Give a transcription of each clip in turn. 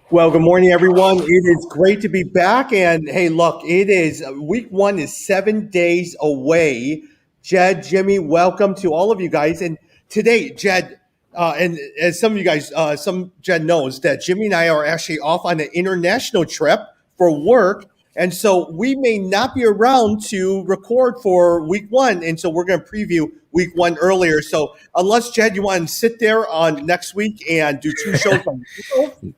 Well, good morning, everyone. It is great to be back. And hey, look, it is week one is 7 days away. Jed, Jimmy, welcome to all of you guys. And today, Jed, and as some of you guys, some Jed knows that Jimmy and I are actually off on an international trip for work. And so we may not be around to record for week one. And so we're going to preview week one earlier. So unless, Jed, you want to sit there on next week and do two shows on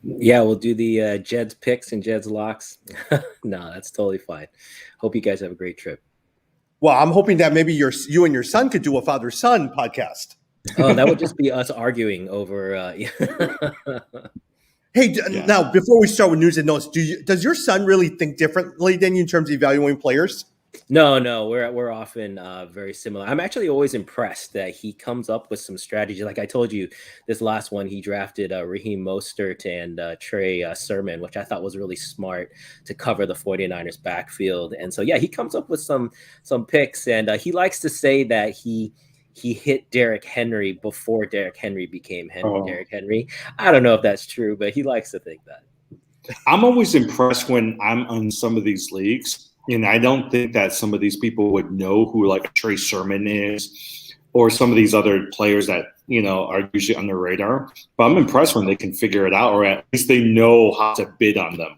Yeah, we'll do the Jed's picks and Jed's locks. No, that's totally fine. Hope you guys have a great trip. Well, I'm hoping that maybe you and your son could do a father-son podcast. Oh, that would just be us arguing over. Hey, Now before we start with news and notes, does your son really think differently than you in terms of evaluating players? No, we're often very similar. I'm actually always impressed that he comes up with some strategy. Like I told you, this last one, he drafted Raheem Mostert and Trey Sermon, which I thought was really smart to cover the 49ers backfield. And so, yeah, he comes up with some picks, and he likes to say that he hit Derrick Henry before Derrick Henry became Derrick Henry. I don't know if that's true, but he likes to think that. I'm always impressed when I'm on some of these leagues. And I don't think that some of these people would know who like Trey Sermon is or some of these other players that, are usually on the radar. But I'm impressed when they can figure it out, or at least they know how to bid on them.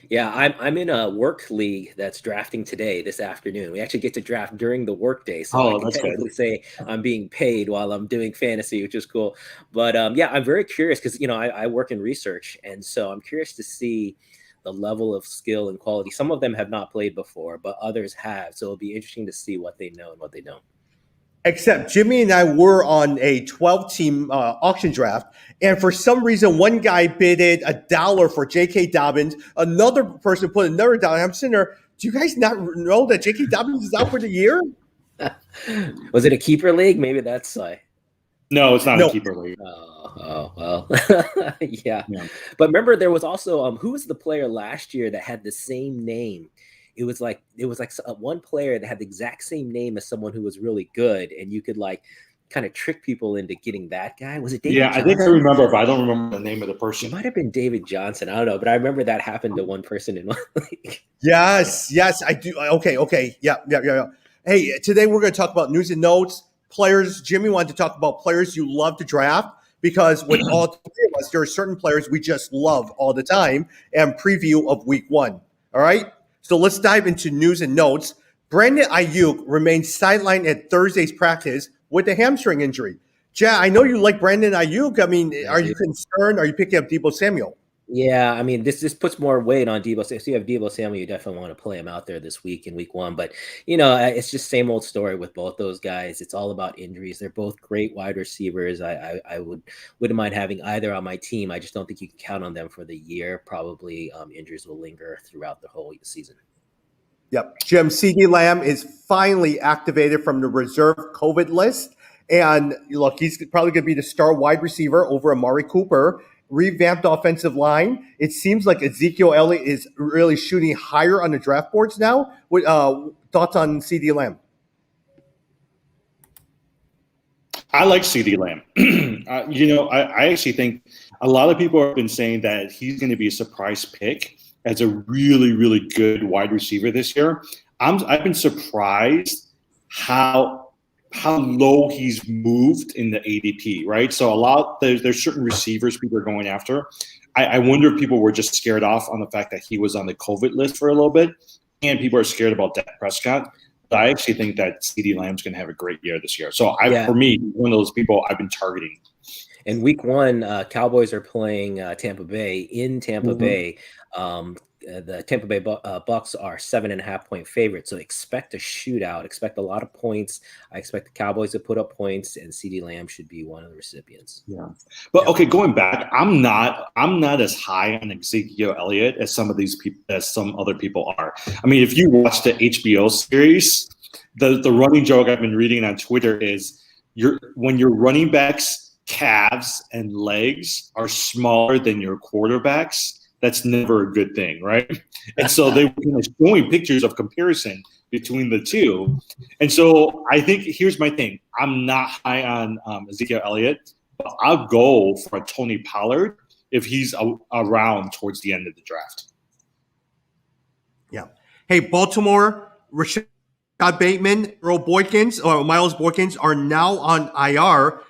Yeah, I'm in a work league that's drafting today, this afternoon. We actually get to draft during the workday, so I can technically say I'm being paid while I'm doing fantasy, which is cool. But yeah, I'm very curious because I work in research, and so I'm curious to see the level of skill and quality. Some of them have not played before, but others have. So it'll be interesting to see what they know and what they don't. Except Jimmy and I were on a 12-team auction draft, and for some reason, one guy bidded $1 for J.K. Dobbins. Another person put another $1. I'm sitting there. Do you guys not know that J.K. Dobbins is out for the year? Was it a keeper league? Maybe that's No, it's not a keeper league. Oh well, yeah. But remember, there was also who was the player last year that had the same name? It was like one player that had the exact same name as someone who was really good, and you could kind of trick people into getting that guy. Was it David Johnson? I think I remember, but I don't remember the name of the person. It might have been David Johnson. I don't know, but I remember that happened to one person in one league. Yes, I do. Okay. Yeah. Hey, today we're going to talk about news and notes. Players, Jimmy wanted to talk about players you love to draft because with all three of us, there are certain players we just love all the time, and preview of week one. All right? So let's dive into news and notes. Brandon Ayuk remains sidelined at Thursday's practice with a hamstring injury. Jay, I know you like Brandon Ayuk. I mean, are you concerned? Are you picking up Deebo Samuel? Yeah, I mean, this puts more weight on Deebo. So if you have Deebo Samuel, you definitely want to play him out there this week in week one. But, it's just same old story with both those guys. It's all about injuries. They're both great wide receivers. I wouldn't mind having either on my team. I just don't think you can count on them for the year. Probably injuries will linger throughout the whole season. Yep. Jim, CeeDee Lamb is finally activated from the reserve COVID list. And look, he's probably going to be the star wide receiver over Amari Cooper. Revamped offensive line. It seems like Ezekiel Elliott is really shooting higher on the draft boards now. What thoughts on CeeDee Lamb? I like CeeDee Lamb. I actually think a lot of people have been saying that he's going to be a surprise pick as a really, really good wide receiver this year. I've been surprised how low he's moved in the ADP, right? So there's certain receivers people are going after. I wonder if people were just scared off on the fact that he was on the COVID list for a little bit, and people are scared about Dak Prescott. But I actually think that CeeDee Lamb's going to have a great year this year. So for me, one of those people I've been targeting. In week one, Cowboys are playing Tampa Bay in Tampa Bay. The Tampa Bay Bucks are 7.5-point favorites, so expect a shootout. Expect a lot of points. I expect the Cowboys to put up points, and CeeDee Lamb should be one of the recipients. Yeah, but okay, going back, I'm not as high on Ezekiel Elliott as some other people are. I mean, if you watch the HBO series, the running joke I've been reading on Twitter is when your running backs' calves and legs are smaller than your quarterbacks. That's never a good thing, right? And so they were showing pictures of comparison between the two. And so I think here's my thing. I'm not high on Ezekiel Elliott, but I'll go for a Tony Pollard if he's around towards the end of the draft. Yeah. Hey, Baltimore, Rashad Bateman, Miles Boykins are now on IR.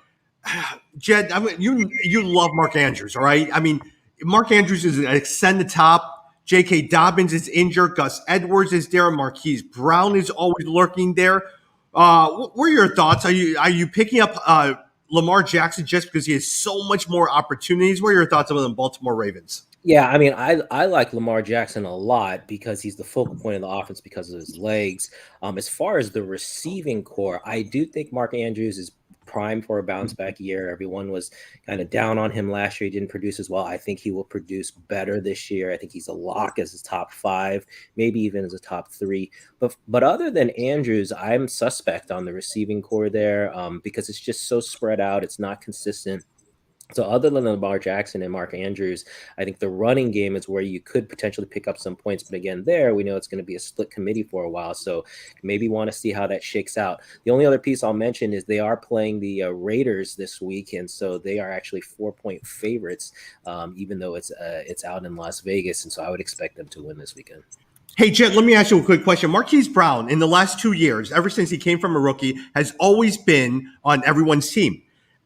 Jed, I mean, you love Mark Andrews, all right? I mean, Mark Andrews is an extend the top. J.K. Dobbins is injured. Gus Edwards is there. Marquis Brown is always lurking there. What are your thoughts? Are you picking up Lamar Jackson just because he has so much more opportunities? What are your thoughts on the Baltimore Ravens? Yeah, I mean, I like Lamar Jackson a lot because he's the focal point of the offense because of his legs. As far as the receiving core, I do think Mark Andrews is prime for a bounce back year. Everyone was kind of down on him last year. He didn't produce as well. I think he will produce better this year. I think he's a lock as his top 5, maybe even as a top 3. But other than Andrews, I'm suspect on the receiving core there because it's just so spread out. It's not consistent. So other than Lamar Jackson and Mark Andrews, I think the running game is where you could potentially pick up some points. But again, there we know it's going to be a split committee for a while. So maybe want to see how that shakes out. The only other piece I'll mention is they are playing the Raiders this week. And so they are actually 4-point favorites, even though it's out in Las Vegas. And so I would expect them to win this weekend. Hey, Jed, let me ask you a quick question. Marquis Brown, in the last 2 years, ever since he came from a rookie, has always been on everyone's team.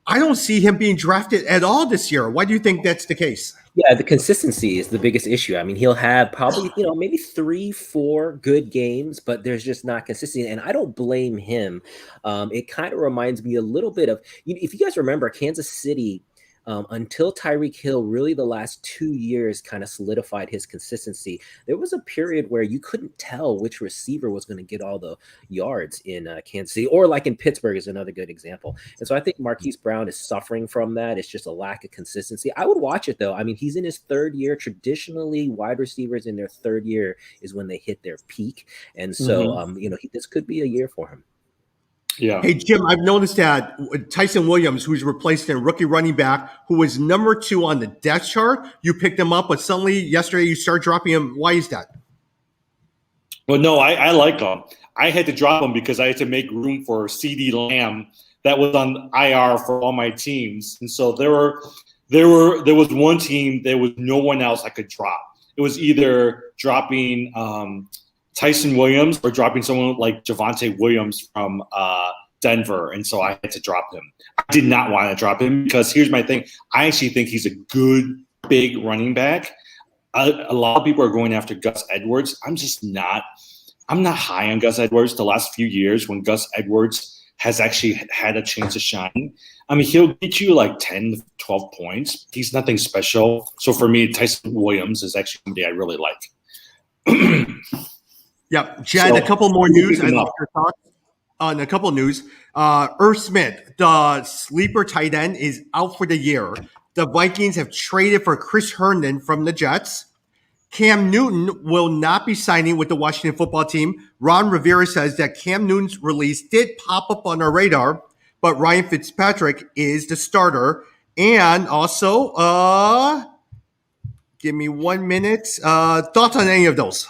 I don't see him being drafted at all this year. Why do you think that's the case? Yeah, the consistency is the biggest issue. I mean, he'll have probably, maybe 3-4 good games, but there's just not consistency. And I don't blame him. It kind of reminds me a little bit of, if you guys remember, Kansas City, until Tyreek Hill, really the last 2 years kind of solidified his consistency. There was a period where you couldn't tell which receiver was going to get all the yards in Kansas City, or like in Pittsburgh is another good example. And so I think Marquis Brown is suffering from that. It's just a lack of consistency. I would watch it though. I mean, he's in his 3rd year. Traditionally, wide receivers in their 3rd year is when they hit their peak. And so, this could be a year for him. Yeah. Hey, Jim, I've noticed that Tyson Williams, who's replaced a rookie running back who was number 2 on the depth chart, you picked him up, but suddenly yesterday you start dropping him. Why is that? Well, no, I like him. I had to drop him because I had to make room for CeeDee Lamb that was on IR for all my teams. And so there was one team, there was no one else I could drop. It was either dropping Tyson Williams or dropping someone like Javonte Williams from Denver. And so I had to drop him. I did not want to drop him because here's my thing. I actually think he's a good, big running back. A lot of people are going after Gus Edwards. I'm not high on Gus Edwards the last few years when Gus Edwards has actually had a chance to shine. I mean, he'll get you like 10, 12 points. He's nothing special. So for me, Tyson Williams is actually somebody I really like. Yeah, Jed, a couple more news. I love your thoughts on a couple of news. Irv Smith, the sleeper tight end, is out for the year. The Vikings have traded for Chris Herndon from the Jets. Cam Newton will not be signing with the Washington football team. Ron Rivera says that Cam Newton's release did pop up on our radar, but Ryan Fitzpatrick is the starter. And also, give me 1 minute. Thoughts on any of those?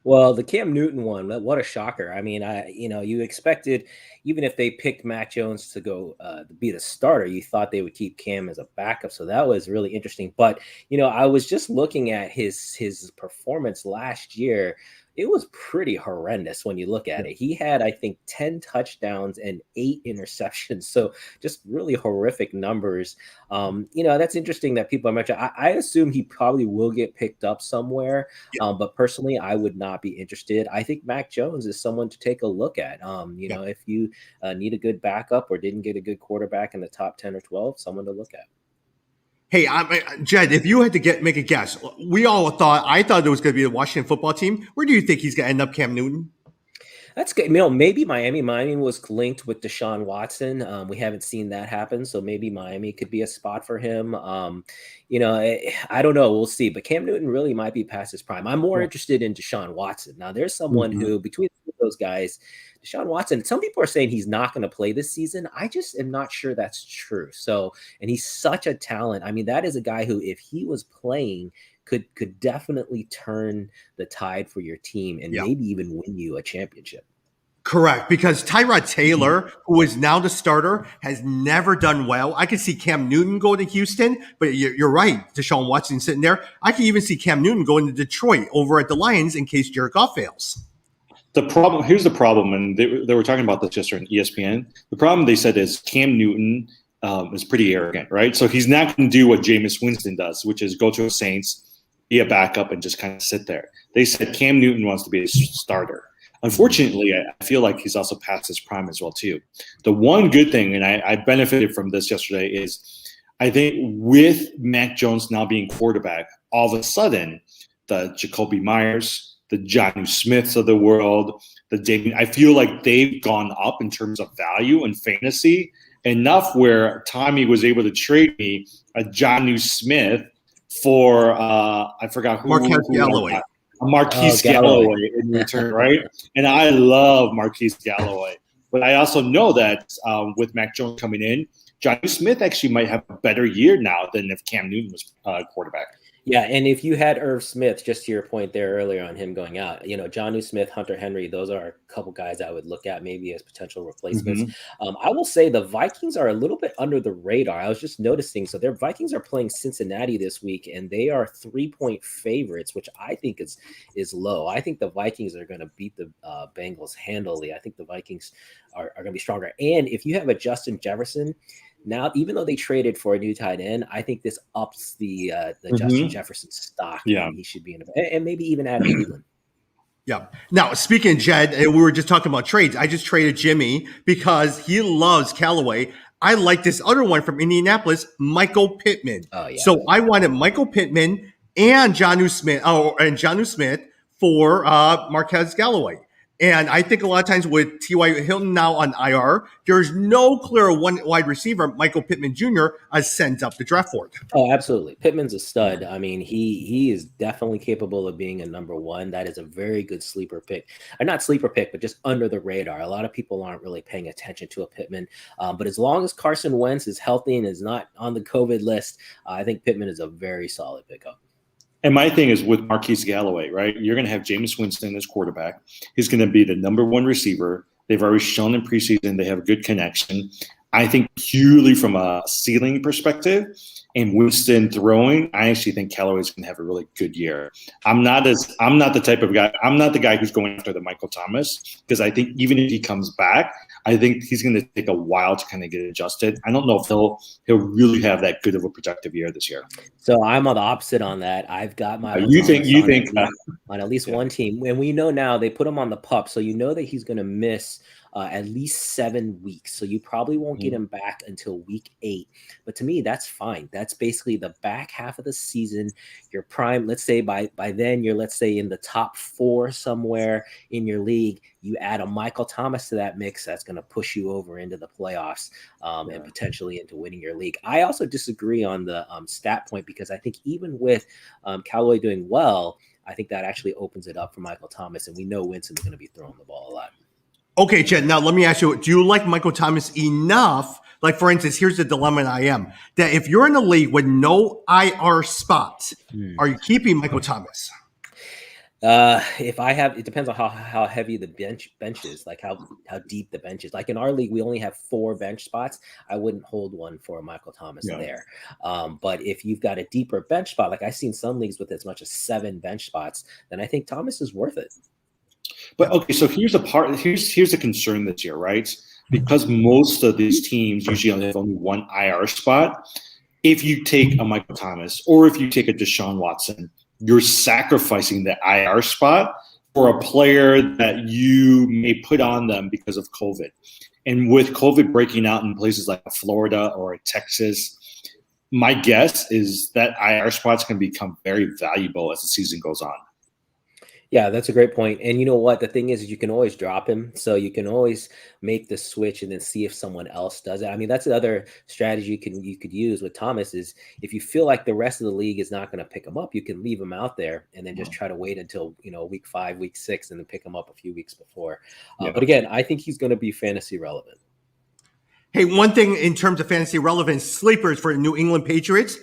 Well, the Cam Newton one, what a shocker. I mean, you expected, even if they picked Mac Jones to go be the starter, you thought they would keep Cam as a backup. So that was really interesting. But, I was just looking at his performance last year. It was pretty horrendous when you look at it. He had, I think, 10 touchdowns and 8 interceptions. So just really horrific numbers. That's interesting that people are mentioning. I assume he probably will get picked up somewhere. But personally, I would not be interested. I think Mac Jones is someone to take a look at. If you need a good backup or didn't get a good quarterback in the top 10 or 12, someone to look at. Hey, Jed, if you had to make a guess, I thought it was going to be the Washington football team. Where do you think he's going to end up, Cam Newton? That's good. Maybe Miami. Miami was linked with Deshaun Watson. We haven't seen that happen, so maybe Miami could be a spot for him. I don't know. We'll see. But Cam Newton really might be past his prime. I'm more interested in Deshaun Watson. Now, there's someone who, between those guys, Deshaun Watson, some people are saying he's not going to play this season. I just am not sure that's true. So, and he's such a talent. I mean, that is a guy who, if he was playing, could definitely turn the tide for your team and maybe even win you a championship. Correct, because Tyrod Taylor, who is now the starter, has never done well. I could see Cam Newton go to Houston, but you're right. Deshaun Watson sitting there. I can even see Cam Newton going to Detroit over at the Lions in case Jared Goff fails. Here's the problem, and they were talking about this yesterday on ESPN. The problem they said is Cam Newton is pretty arrogant, right? So he's not going to do what Jameis Winston does, which is go to the Saints, be a backup, and just kind of sit there. They said Cam Newton wants to be a starter. Unfortunately, I feel like he's also past his prime as well, too. The one good thing, and I benefited from this yesterday, is I think with Mac Jones now being quarterback, all of a sudden, the Jacoby Myers, the Jonnu Smiths of the world, I feel like they've gone up in terms of value and fantasy enough where Tommy was able to trade me a Jonnu Smith for I forgot who. Marquis Galloway. Marquis Galloway in return, right? And I love Marquis Galloway. But I also know that with Mac Jones coming in, Jonnu Smith actually might have a better year now than if Cam Newton was quarterback. Yeah, and if you had Irv Smith, just to your point there earlier on him going out, Jonnu Smith, Hunter Henry, those are a couple guys I would look at maybe as potential replacements. Mm-hmm. I will say the Vikings are a little bit under the radar. I was just noticing. So their Vikings are playing Cincinnati this week, and they are 3-point favorites, which I think is low. I think the Vikings are going to beat the Bengals handily. I think the Vikings are going to be stronger. And if you have a Justin Jefferson, now, even though they traded for a new tight end, I think this ups the Justin Jefferson stock. Yeah, he should be in and maybe even Adam Thielen. Yeah. Now, speaking of Jed, we were just talking about trades. I just traded Jimmy because he loves Callaway. I like this other one from Indianapolis, Michael Pittman. Oh, yeah. So I wanted Michael Pittman and Jonnu Smith for Marquez Galloway. And I think a lot of times with T.Y. Hilton now on IR, there's no clear one wide receiver, Michael Pittman Jr., sent up the draft board. Oh, absolutely. Pittman's a stud. I mean, he is definitely capable of being a number one. That is a very good sleeper pick. Not sleeper pick, but just under the radar. A lot of people aren't really paying attention to a Pittman. But as long as Carson Wentz is healthy and is not on the COVID list, I think Pittman is a very solid pickup. And my thing is with Marquis Galloway, right? You're going to have Jameis Winston as quarterback. He's going to be the number one receiver. They've already shown in preseason they have a good connection. I think purely from a ceiling perspective and Winston throwing, I actually think Callaway's going to have a really good year. I'm not the type of guy. I'm not the guy who's going after the Michael Thomas because I think even if he comes back, I think he's going to take a while to kind of get adjusted. I don't know if he'll really have that good of a productive year this year. So I'm on the opposite on that. I've got my you think on at least one team, and we know now they put him on the PUP, so you know that he's going to miss at least 7 weeks. So you probably won't get him back until week 8. But to me, that's fine. That's basically the back half of the season. Your prime, let's say by then you're, let's say, in the top 4 somewhere in your league. You add a Michael Thomas to that mix, that's going to push you over into the playoffs and potentially into winning your league. I also disagree on the stat point because I think even with Callaway doing well, I think that actually opens it up for Michael Thomas. And we know Winston's going to be throwing the ball a lot. Okay, Chad, now let me ask you, do you like Michael Thomas enough? Like, for instance, here's the dilemma I am, that if you're in a league with no IR spots, are you keeping Michael Thomas? If I have, it depends on how heavy the bench is, like how deep the bench is. Like in our league, we only have 4 bench spots. I wouldn't hold one for Michael Thomas there. But if you've got a deeper bench spot, like I've seen some leagues with as much as 7 bench spots, then I think Thomas is worth it. But okay, so here's the concern this year, right? Because most of these teams usually only have one IR spot. If you take a Michael Thomas or if you take a Deshaun Watson, you're sacrificing the IR spot for a player that you may put on them because of COVID. And with COVID breaking out in places like Florida or Texas, my guess is that IR spot's going to become very valuable as the season goes on. Yeah, that's a great point. And you know what? The thing is you can always drop him. So you can always make the switch and then see if someone else does it. I mean, that's another strategy you could use with Thomas is if you feel like the rest of the league is not going to pick him up, you can leave him out there and then just try to wait until, week 5, week 6, and then pick him up a few weeks before. But again, I think he's going to be fantasy relevant. Hey, one thing in terms of fantasy relevance, sleepers for the New England Patriots,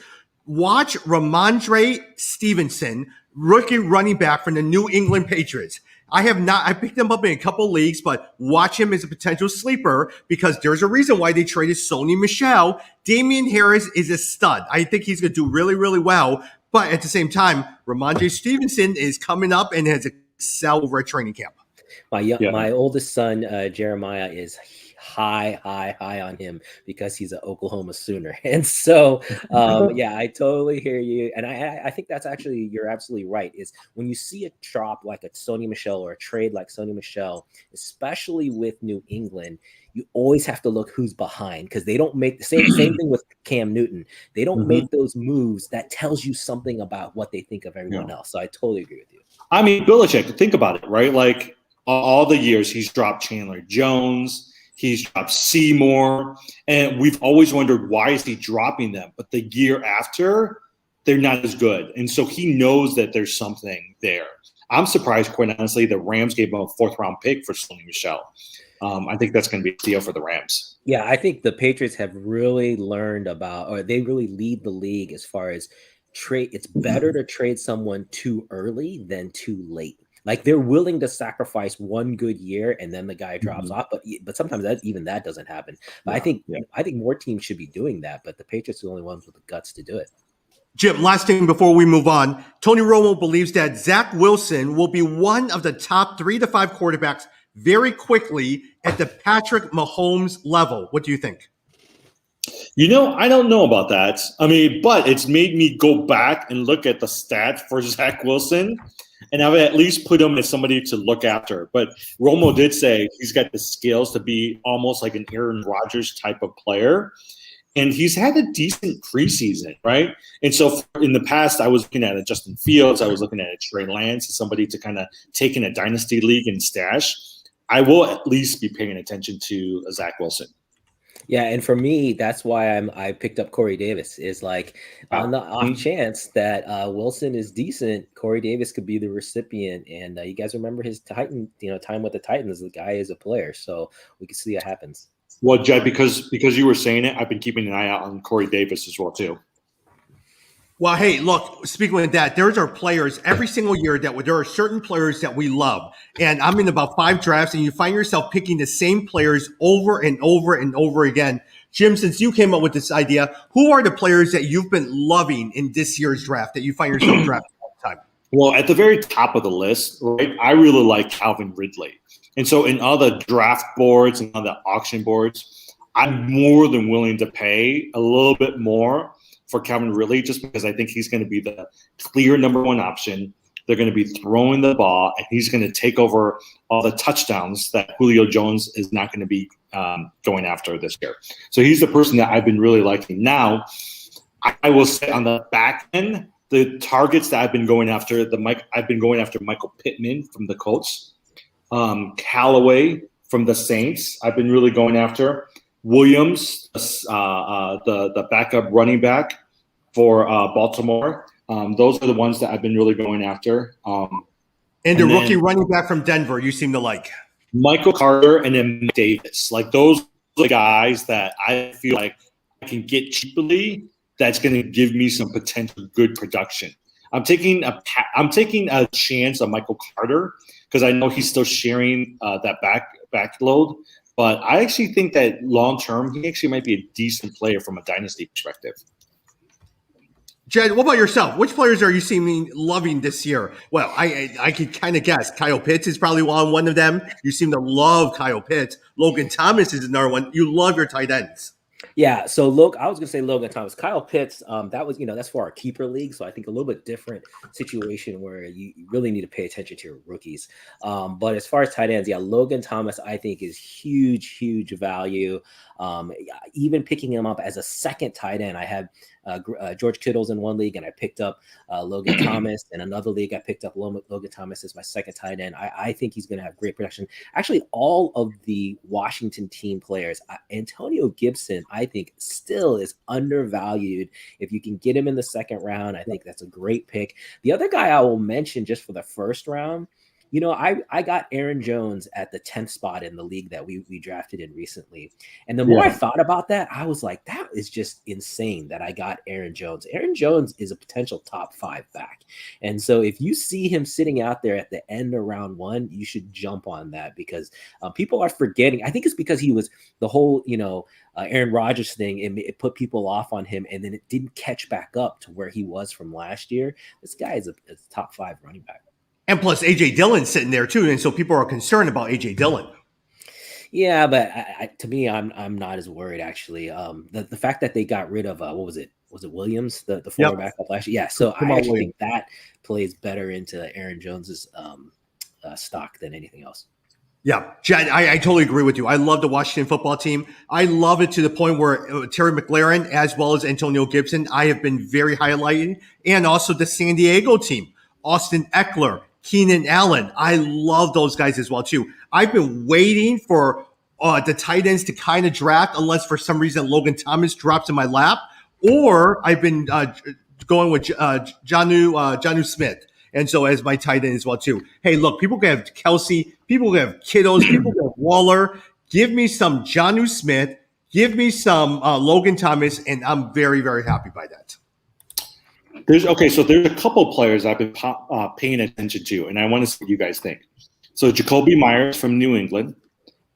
watch Ramandre Stevenson rookie running back from the New England Patriots. I picked him up in a couple leagues, but watch him as a potential sleeper because there's a reason why they traded Sony Michel. Damian Harris is a stud. I think he's going to do really, really well. But at the same time, Ramandre Stevenson is coming up and has excelled over at training camp. My oldest son, Jeremiah, is high on him because he's an Oklahoma Sooner. And so, I totally hear you. And I think that's actually, you're absolutely right, is when you see a drop like a Sony Michel or a trade like Sony Michel, especially with New England, you always have to look who's behind because they don't make the same thing with Cam Newton. They don't make those moves that tells you something about what they think of everyone else. So I totally agree with you. I mean, Belichick, think about it, right? Like all the years he's dropped Chandler Jones, he's dropped Seymour, and we've always wondered why is he dropping them? But the year after, they're not as good. And so he knows that there's something there. I'm surprised, quite honestly, the Rams gave him a 4th-round pick for Sony Michel. I think that's going to be a deal for the Rams. Yeah, I think the Patriots have really learned about, or they really lead the league as far as trade. It's better to trade someone too early than too late. Like they're willing to sacrifice one good year and then the guy drops off, but sometimes that doesn't happen. But I think more teams should be doing that, but the Patriots are the only ones with the guts to do it. Jim, last thing before we move on, Tony Romo believes that Zach Wilson will be one of the top 3 to 5 quarterbacks very quickly at the Patrick Mahomes level. What do you think? You know, I don't know about that. I mean, but it's made me go back and look at the stats for Zach Wilson, and I would at least put him as somebody to look after. But Romo did say he's got the skills to be almost like an Aaron Rodgers type of player. And he's had a decent preseason, right? And so in the past, I was looking at a Justin Fields. I was looking at a Trey Lance, somebody to kind of take in a dynasty league and stash. I will at least be paying attention to Zach Wilson. Yeah, and for me, that's why I picked up Corey Davis. Is like on the off chance that Wilson is decent, Corey Davis could be the recipient. And you guys remember his time with the Titans. The guy is a player, so we can see what happens. Well, Jed, because you were saying it, I've been keeping an eye out on Corey Davis as well too. Well, hey, look, speaking of that, there are players every single year there are certain players that we love. And I'm in about 5 drafts, and you find yourself picking the same players over and over and over again. Jim, since you came up with this idea, who are the players that you've been loving in this year's draft that you find yourself drafting all the time? Well, at the very top of the list, right, I really like Calvin Ridley. And so in all the draft boards and on the auction boards, I'm more than willing to pay a little bit more for Calvin Ridley just because I think he's going to be the clear number 1 option. They're going to be throwing the ball, and he's going to take over all the touchdowns that Julio Jones is not going to be going after this year. So he's the person that I've been really liking. Now, I will say on the back end, the targets that I've been going after, I've been going after Michael Pittman from the Colts. Callaway from the Saints, I've been really going after. Williams, the backup running back for Baltimore. Those are the ones that I've been really going after. And the rookie running back from Denver, you seem to like. Michael Carter and then Davis. Like those are the guys that I feel like I can get cheaply that's going to give me some potential good production. I'm taking a chance on Michael Carter because I know he's still sharing that backload. But I actually think that long term, he actually might be a decent player from a dynasty perspective. Jed, what about yourself? Which players are you seeming loving this year? Well, I could kind of guess. Kyle Pitts is probably one of them. You seem to love Kyle Pitts. Logan Thomas is another one. You love your tight ends. Yeah, so I was gonna say Logan Thomas. Kyle Pitts, that was, that's for our keeper league, so I think a little bit different situation where you really need to pay attention to your rookies. But as far as tight ends, Logan Thomas I think is huge value. Even picking him up as a second tight end, I had George Kittle's in one league, and I picked up Logan Thomas. In another league, I picked up Logan Thomas as my second tight end. I think he's going to have great production. Actually, all of the Washington team players, Antonio Gibson, I think still is undervalued. If you can get him in the second round, I think that's a great pick. The other guy I will mention just for the first round, I got Aaron Jones at the 10th spot in the league that we drafted in recently. And the more I thought about that, I was like, that is just insane that I got Aaron Jones. Aaron Jones is a potential top 5 back. And so if you see him sitting out there at the end of round 1, you should jump on that because people are forgetting. I think it's because he was the whole, Aaron Rodgers thing, and it put people off on him, and then it didn't catch back up to where he was from last year. This guy is a top 5 running back. And plus, A.J. Dillon's sitting there too, and so people are concerned about A.J. Dillon. Yeah, but to me, I'm not as worried actually. The fact that they got rid of what was it? Was it Williams, the former backup last year? Yeah, so I actually think that plays better into Aaron Jones's stock than anything else. Yeah, Jed, I totally agree with you. I love the Washington football team. I love it to the point where Terry McLaurin, as well as Antonio Gibson, I have been very highlighted, and also the San Diego team, Austin Eckler, Keenan Allen. I love those guys as well, too. I've been waiting for the tight ends to kind of draft, unless for some reason Logan Thomas drops in my lap, or I've been going with Jonnu Smith. And so as my tight end as well, too. Hey, look, people can have Kelsey, people can have Kittles, people can have Waller. Give me some Jonnu Smith. Give me some Logan Thomas, and I'm very, very happy by that. There's a couple players I've been paying attention to, and I want to see what you guys think. So Jacoby Myers from New England,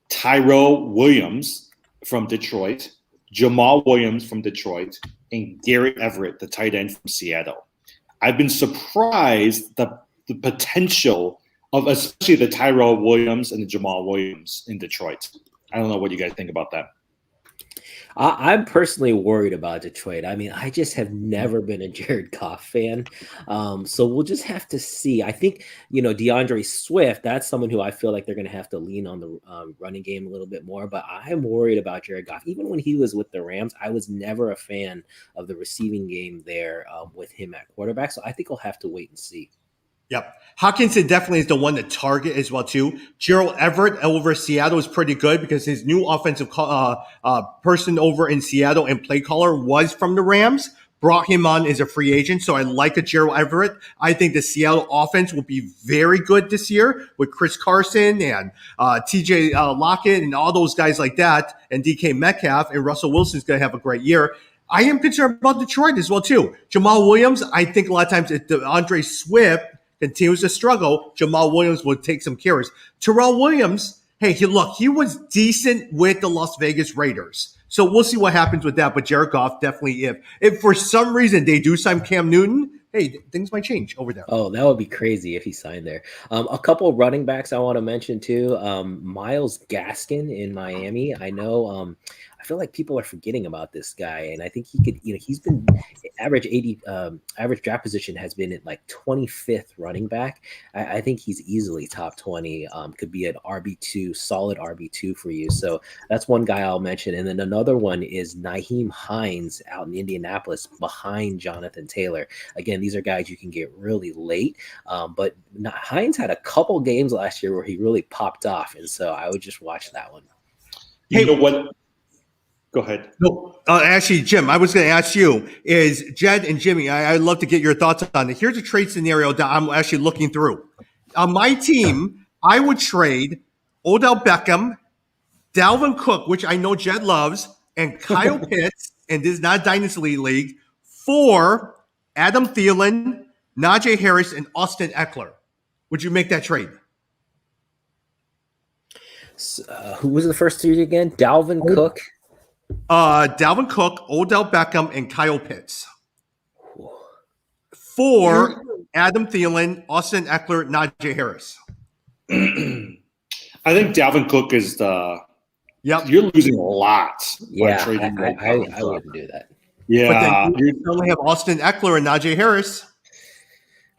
Tyrell Williams from Detroit, Jamal Williams from Detroit, and Gerald Everett, the tight end from Seattle. I've been surprised the potential of especially the Tyrell Williams and the Jamal Williams in Detroit. I don't know what you guys think about that. I'm personally worried about Detroit. I mean, I just have never been a Jared Goff fan. So we'll just have to see. I think, DeAndre Swift, that's someone who I feel like they're going to have to lean on the running game a little bit more. But I'm worried about Jared Goff. Even when he was with the Rams, I was never a fan of the receiving game there with him at quarterback. So I think we'll have to wait and see. Yep. Hawkinson definitely is the one to target as well, too. Gerald Everett over Seattle is pretty good because his new offensive person over in Seattle and play caller was from the Rams. Brought him on as a free agent, so I like a Gerald Everett. I think the Seattle offense will be very good this year with Chris Carson and TJ Lockett and all those guys like that, and DK Metcalf, and Russell Wilson's going to have a great year. I am concerned about Detroit as well, too. Jamal Williams, I think a lot of times if DeAndre Swift continues to struggle, Jamal Williams will take some carries. Terrell Williams, hey, he was decent with the Las Vegas Raiders. So we'll see what happens with that. But Jared Goff, definitely if for some reason they do sign Cam Newton, hey, things might change over there. Oh, that would be crazy if he signed there. A couple running backs I want to mention too. Myles Gaskin in Miami. I know I feel like people are forgetting about this guy, and I think he could, he's been average draft position has been at like 25th running back. I think he's easily top 20, could be an RB2, solid RB2 for you. So that's one guy I'll mention. And then another one is Nyheim Hines out in Indianapolis behind Jonathan Taylor. Again, these are guys you can get really late, but Hines had a couple games last year where he really popped off. And so I would just watch that one. You know what? Go ahead. No, actually, Jim, I was going to ask you, is Jed and Jimmy, I'd love to get your thoughts on it. Here's a trade scenario that I'm actually looking through. On my team, I would trade Odell Beckham, Dalvin Cook, which I know Jed loves, and Kyle Pitts, and this is not a Dynasty League, for Adam Thielen, Najee Harris, and Austin Eckler. Would you make that trade? Who was the first three again? Dalvin Cook? Dalvin Cook, Odell Beckham, and Kyle Pitts. For Adam Thielen, Austin Eckler, Najee Harris. I think Dalvin Cook is the – Yep. You're losing a lot. Yeah, I wouldn't do that. Yeah. But then you only have Austin Eckler and Najee Harris.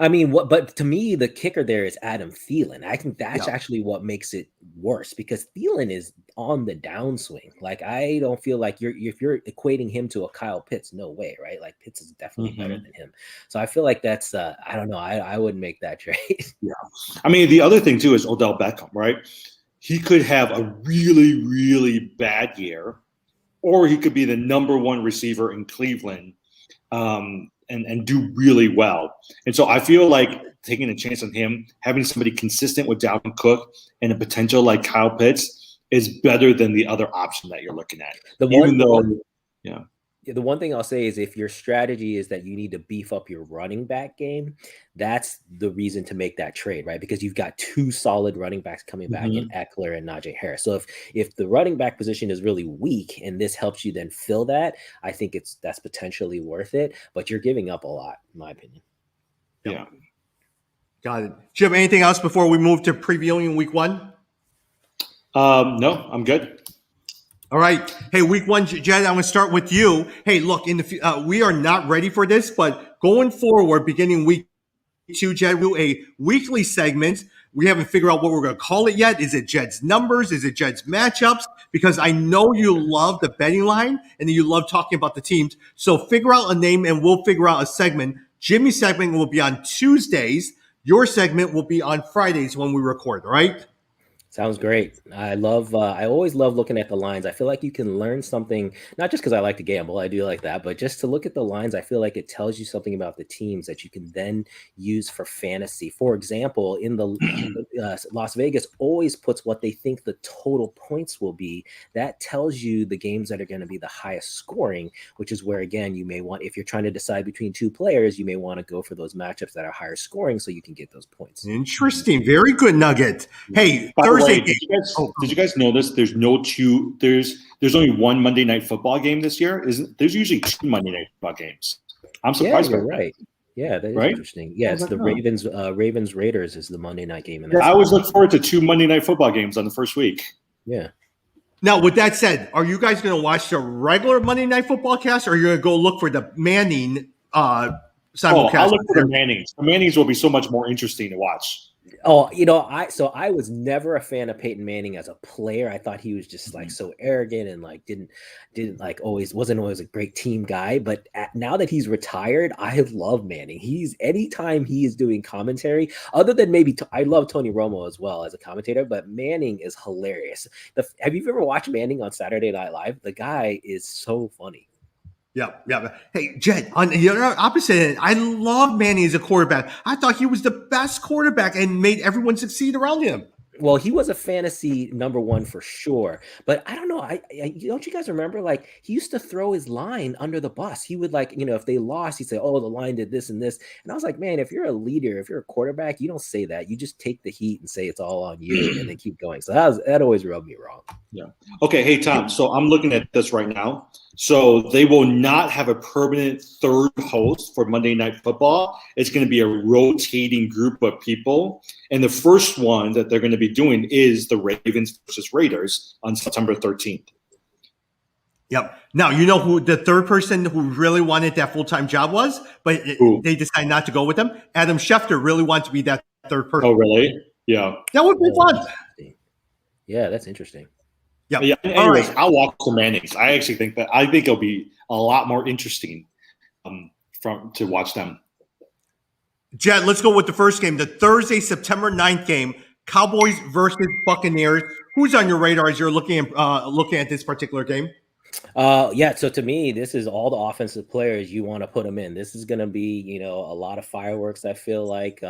I mean, but to me, the kicker there is Adam Thielen. I think that's actually what makes it worse because Thielen is on the downswing. Like, I don't feel like if you're equating him to a Kyle Pitts, no way, right? Like, Pitts is definitely better than him. So I feel like that's, I don't know. I wouldn't make that trade. Yeah. I mean, the other thing too is Odell Beckham, right? He could have a really, really bad year, or he could be the number one receiver in Cleveland. And do really well. And so I feel like taking a chance on him, having somebody consistent with Dalvin Cook and a potential like Kyle Pitts is better than the other option that you're looking at. The one thing I'll say is if your strategy is that you need to beef up your running back game, that's the reason to make that trade, right? Because you've got two solid running backs coming back in Eckler and Najee Harris. So if the running back position is really weak and this helps you then fill that, I think that's potentially worth it. But you're giving up a lot, in my opinion. Yeah. Got it. Jim, anything else before we move to previewing week 1? No, I'm good. All right. Hey, week 1, Jed, I'm going to start with you. Hey, look, we are not ready for this, but going forward, beginning week 2, Jed, we'll do a weekly segment. We haven't figured out what we're going to call it yet. Is it Jed's numbers? Is it Jed's matchups? Because I know you love the betting line and you love talking about the teams. So figure out a name and we'll figure out a segment. Jimmy's segment will be on Tuesdays. Your segment will be on Fridays when we record, all right? Sounds great. I always love looking at the lines. I feel like you can learn something, not just because I like to gamble, I do like that, but just to look at the lines, I feel like it tells you something about the teams that you can then use for fantasy. For example, in the Las Vegas always puts what they think the total points will be. That tells you the games that are going to be the highest scoring, which is where, again, you may want, if you're trying to decide between two players, you may want to go for those matchups that are higher scoring so you can get those points. Interesting. Very good nugget. Hey, Thursday. Did you guys know this? There's only one Monday Night Football game this year. There's usually 2 Monday Night Football games. I'm surprised. Yeah, you're right. Yeah, that is interesting. Yeah, it's the Ravens Raiders is the Monday night game. I always look forward to 2 Monday Night Football games on the first week. Yeah. Now, with that said, are you guys going to watch the regular Monday Night Football cast, or are you going to go look for the Manning simulcast? I'll look for the Mannings. The Mannings will be so much more interesting to watch. Oh, I was never a fan of Peyton Manning as a player. I thought he was just like so arrogant and like didn't like wasn't always a great team guy. But now that he's retired, I love Manning. Anytime he is doing commentary, other than maybe I love Tony Romo as well as a commentator, but Manning is hilarious. Have you ever watched Manning on Saturday Night Live? The guy is so funny. Yeah. Hey, Jed, on the opposite end, I love Manning as a quarterback. I thought he was the best quarterback and made everyone succeed around him. Well, he was a fantasy number 1 for sure, but I don't know. I don't you guys remember? Like he used to throw his line under the bus. He would if they lost, he'd say, "Oh, the line did this and this." And I was like, man, if you're a leader, if you're a quarterback, you don't say that. You just take the heat and say it's all on you, and then keep going. So that always rubbed me wrong. Yeah. Okay. Hey, Tom. So I'm looking at this right now. So they will not have a permanent third host for Monday Night Football. It's going to be a rotating group of people. And the first one that they're going to be doing is the Ravens versus Raiders on September 13th. Yep. Now, you know who the third person who really wanted that full-time job was, but they decided not to go with him? Adam Schefter really wanted to be that third person. Oh, really? Yeah. That would be fun. Yeah, that's interesting. Yeah. Anyways, I'll watch the Mannings. I actually think it'll be a lot more interesting to watch them. Jed, let's go with the first game, the Thursday, September 9th game, Cowboys versus Buccaneers. Who's on your radar as you're looking at this particular game? So to me, this is all the offensive players you want to put them in. This is going to be, a lot of fireworks. I feel like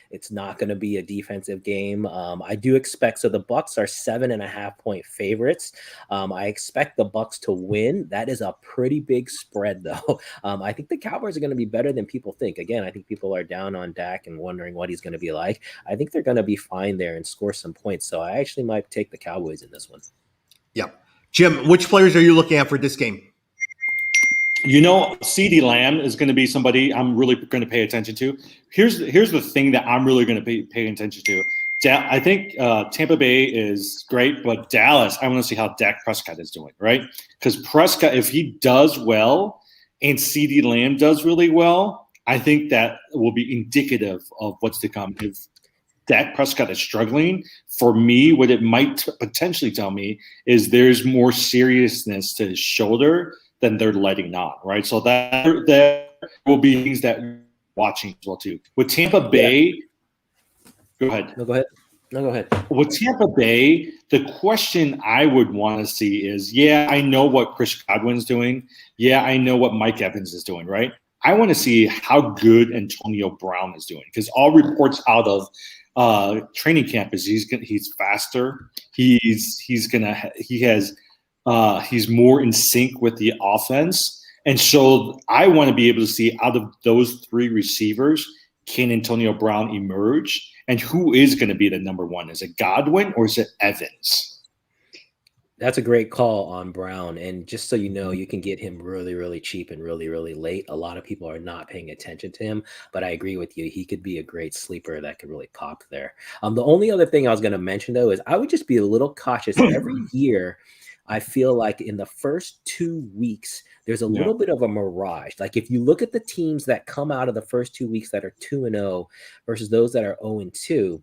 it's not going to be a defensive game. I do expect, so the Bucs are 7.5 point favorites. I expect the Bucs to win. That is a pretty big spread though. I think the Cowboys are going to be better than people think. Again, I think people are down on Dak and wondering what he's going to be like. I think they're going to be fine there and score some points. So I actually might take the Cowboys in this one. Yeah. Jim, which players are you looking at for this game? CeeDee Lamb is going to be somebody I'm really going to pay attention to. Here's the thing that I'm really going to be paying attention to. I think Tampa Bay is great, but Dallas, I want to see how Dak Prescott is doing, right? Because Prescott, if he does well and CeeDee Lamb does really well, I think that will be indicative of what's to come. If Dak Prescott is struggling, for me, what it might potentially tell me is there's more seriousness to his shoulder than they're letting on, right? So that there will be things that we're watching as well too. With Tampa Bay, go ahead. No, go ahead. With Tampa Bay, the question I would want to see is, I know what Chris Godwin's doing. I know what Mike Evans is doing, right? I want to see how good Antonio Brown is doing, because all reports out of training camp is he's faster. He's more in sync with the offense. And so I want to be able to see out of those three receivers, can Antonio Brown emerge? And who is going to be the number one? Is it Godwin or is it Evans? That's a great call on Brown. And just so you know, you can get him really, really cheap and really, really late. A lot of people are not paying attention to him, but I agree with you. He could be a great sleeper that could really pop there. The only other thing I was going to mention, though, is I would just be a little cautious. Every year, I feel like in the first 2 weeks, there's a little bit of a mirage. Like if you look at the teams that come out of the first 2 weeks that are 2-0 versus those that are 0-2,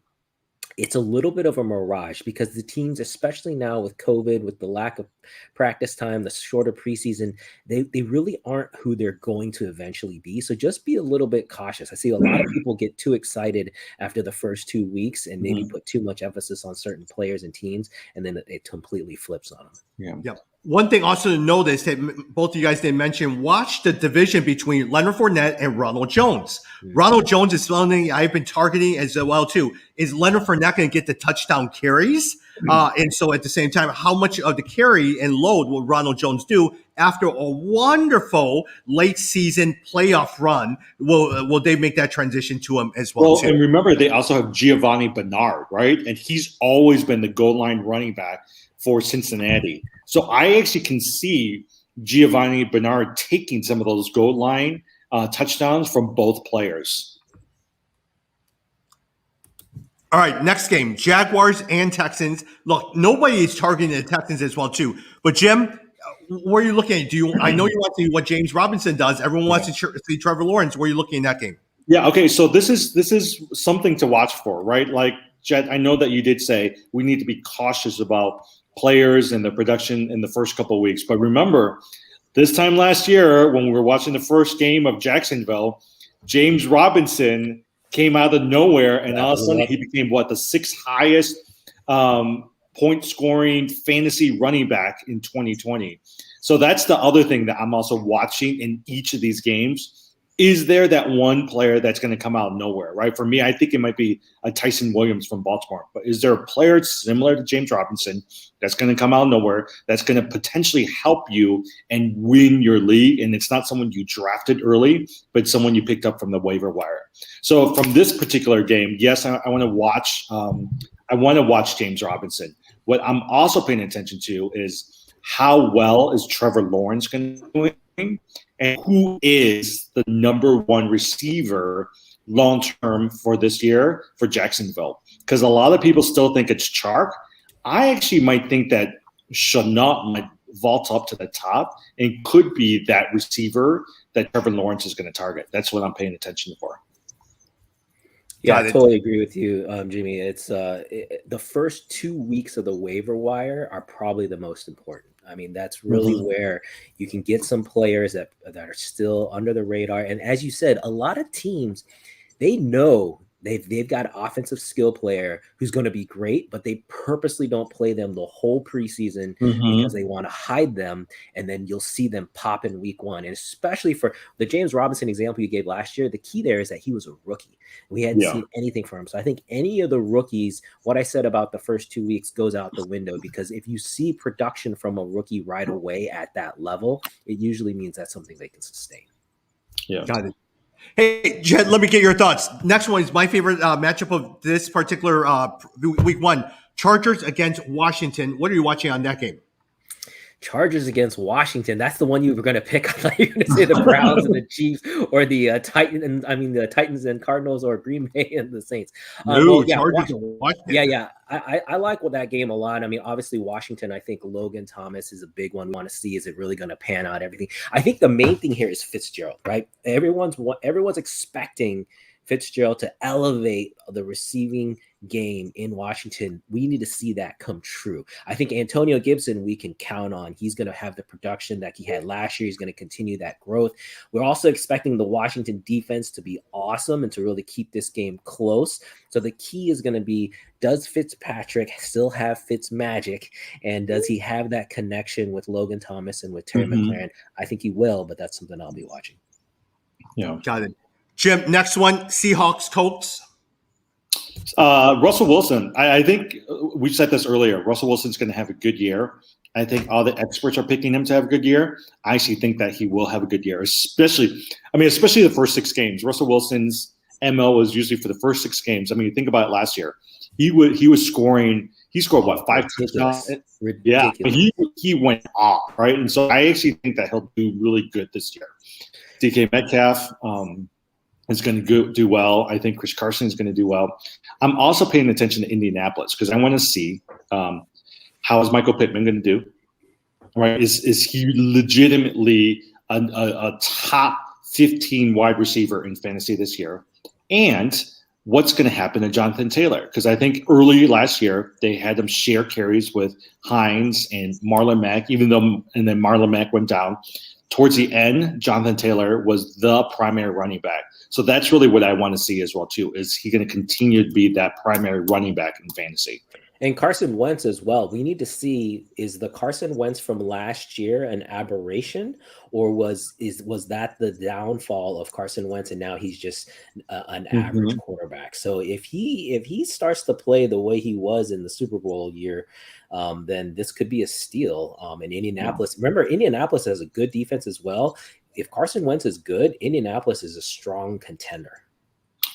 it's a little bit of a mirage because the teams, especially now with COVID, with the lack of practice time, the shorter preseason, they really aren't who they're going to eventually be. So just be a little bit cautious. I see a lot of people get too excited after the first 2 weeks and maybe put too much emphasis on certain players and teams, and then it completely flips on them. Yeah. One thing also to notice that both of you guys did mention, watch the division between Leonard Fournette and Ronald Jones. Ronald Jones is something I've been targeting as well, too. Is Leonard Fournette going to get the touchdown carries? And so at the same time, how much of the carry and load will Ronald Jones do after a wonderful late season playoff run? Will they make that transition to him as well, too? And remember, they also have Giovanni Bernard, right? And he's always been the goal line running back for Cincinnati. So I actually can see Giovanni Bernard taking some of those goal line touchdowns from both players. All right, next game, Jaguars and Texans. Look, nobody is targeting the Texans as well, too. But, Jim, where are you looking at? I know you want to see what James Robinson does. Everyone wants to see Trevor Lawrence. Where are you looking in that game? Yeah, okay, so this is something to watch for, right? Like, Jed, I know that you did say we need to be cautious about players and the production in the first couple of weeks. But remember, this time last year when we were watching the first game of Jacksonville, James Robinson came out of nowhere, and all of a sudden he became the sixth highest point scoring fantasy running back in 2020. So that's the other thing that I'm also watching in each of these games. Is there that one player that's going to come out of nowhere, right? For me, I think it might be a Tyson Williams from Baltimore. But is there a player similar to James Robinson that's going to come out of nowhere that's going to potentially help you and win your league? And it's not someone you drafted early, but someone you picked up from the waiver wire. So from this particular game, yes, I want to watch. I want to watch James Robinson. What I'm also paying attention to is how well is Trevor Lawrence going to do, and who is the number one receiver long-term for this year for Jacksonville. Because a lot of people still think it's Chark. I actually might think that Shenault might vault up to the top and could be that receiver that Trevor Lawrence is going to target. That's what I'm paying attention for. Yeah, I totally agree with you, Jimmy. It's the first 2 weeks of the waiver wire are probably the most important. I mean, that's really where you can get some players that are still under the radar. And as you said, a lot of teams, they know they've got an offensive skill player who's going to be great, but they purposely don't play them the whole preseason because they want to hide them. And then you'll see them pop in week one. And especially for the James Robinson example you gave last year, the key there is that he was a rookie. We hadn't seen anything from him. So I think any of the rookies, what I said about the first 2 weeks goes out the window, because if you see production from a rookie right away at that level, it usually means that's something they can sustain. Yeah. Got it. Hey, Jed, let me get your thoughts. Next one is my favorite matchup of this particular week one. Chargers against Washington. What are you watching on that game? Chargers against Washington. That's the one you were going to pick. I thought you were going to say the Browns and the Chiefs, or the Titans and Cardinals, or Green Bay and the Saints. Chargers and Washington. Yeah. I like that game a lot. I mean, obviously Washington, I think Logan Thomas is a big one. We want to see, is it really going to pan out, everything? I think the main thing here is Fitzgerald, right? Everyone's expecting Fitzgerald to elevate the receiving game in Washington. We need to see that come true. I think Antonio Gibson, we can count on. He's going to have the production that he had last year. He's going to continue that growth. We're also expecting the Washington defense to be awesome and to really keep this game close. So the key is going to be, does Fitzpatrick still have Fitz magic? And does he have that connection with Logan Thomas and with Terry McLaurin? I think he will, but that's something I'll be watching. Yeah. Got it. Jim, next one, Seahawks, Colts. Russell Wilson. I think we said this earlier. Russell Wilson's going to have a good year. I think all the experts are picking him to have a good year. I actually think that he will have a good year, especially the first 6 games. Russell Wilson's MO was usually for the first 6 games. I mean, you think about it last year. He was scoring. He scored what, 5 touchdowns? Yeah, he went off, right? And so I actually think that he'll do really good this year. DK Metcalf is going to do well. I think Chris Carson is going to do well. I'm also paying attention to Indianapolis because I want to see how is Michael Pittman going to do. Right? Is he legitimately a top 15 wide receiver in fantasy this year? And what's going to happen to Jonathan Taylor? Because I think early last year they had him share carries with Hines and Marlon Mack, and then Marlon Mack went down. Towards the end, Jonathan Taylor was the primary running back. So that's really what I want to see as well, too. Is he going to continue to be that primary running back in fantasy? And Carson Wentz as well. We need to see, is the Carson Wentz from last year an aberration, or was that the downfall of Carson Wentz and now he's just an average quarterback? So if he starts to play the way he was in the Super Bowl year, then this could be a steal in Indianapolis. Remember, Indianapolis has a good defense as well. If Carson Wentz is good, Indianapolis is a strong contender.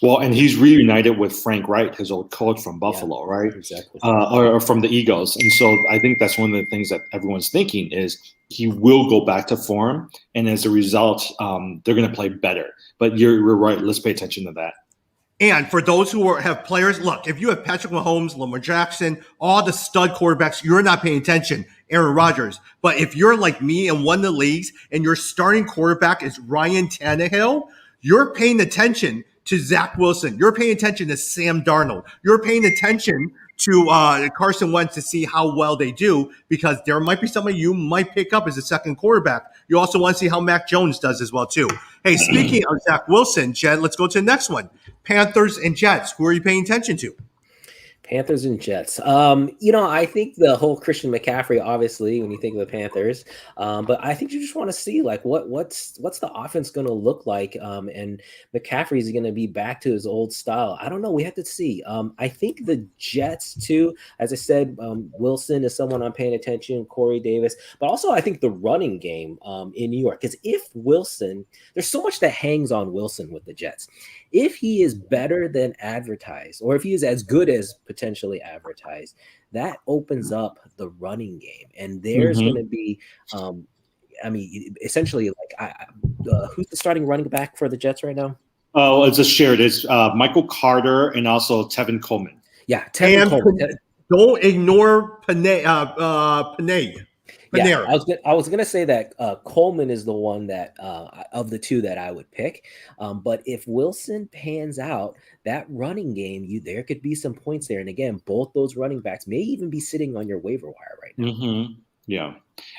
Well, and he's reunited with Frank Wright, his old coach from Buffalo, right? Exactly. Or from the Eagles. And so I think that's one of the things that everyone's thinking is he will go back to form. And as a result, they're going to play better. But you're right. Let's pay attention to that. And for those who have players, look, if you have Patrick Mahomes, Lamar Jackson, all the stud quarterbacks, you're not paying attention, Aaron Rodgers. But if you're like me and won the leagues and your starting quarterback is Ryan Tannehill, you're paying attention to Zach Wilson. You're paying attention to Sam Darnold. You're paying attention to Carson Wentz to see how well they do, because there might be somebody you might pick up as a second quarterback. You also want to see how Mac Jones does as well, too. Hey, speaking of Zach Wilson, Jed, let's go to the next one. Panthers and Jets. Who are you paying attention to? Panthers and Jets. I think the whole Christian McCaffrey, obviously, when you think of the Panthers, but I think you just want to see like what's the offense going to look like, and McCaffrey is going to be back to his old style. I don't know. We have to see. I think the Jets too. As I said, Wilson is someone I'm paying attention. Corey Davis, but also I think the running game in New York. Because if Wilson, there's so much that hangs on Wilson with the Jets. If he is better than advertised, or if he is as good as potentially advertised, that opens up the running game. And there's going to be, essentially, like, who's the starting running back for the Jets right now? Oh, it's a shared. It's Michael Carter and also Tevin Coleman. Yeah, Tevin Coleman. Don't ignore Panay. Yeah, I was gonna say that Coleman is the one that of the two that I would pick. But if Wilson pans out, that running game, there could be some points there. And again, both those running backs may even be sitting on your waiver wire right now. Yeah.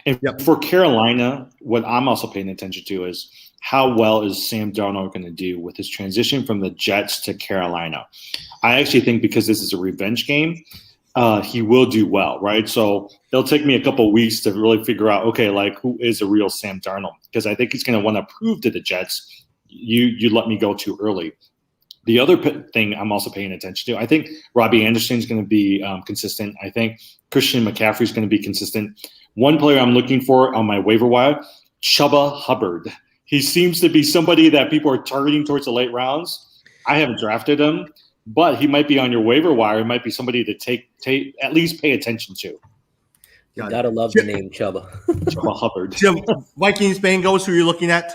And for Carolina, what I'm also paying attention to is how well is Sam Darnold going to do with his transition from the Jets to Carolina. I actually think because this is a revenge game, he will do well, right? So it'll take me a couple of weeks to really figure out, okay, like who is a real Sam Darnold? Because I think he's going to want to prove to the Jets, you let me go too early. The other thing I'm also paying attention to, I think Robbie Anderson is going to be consistent. I think Christian McCaffrey is going to be consistent. One player I'm looking for on my waiver wire, Chuba Hubbard. He seems to be somebody that people are targeting towards the late rounds. I haven't drafted him, but he might be on your waiver wire. He might be somebody to take at least pay attention to. You gotta love the name Chuba. Chuba Hubbard. Jim, Vikings, Bengals, who are you looking at?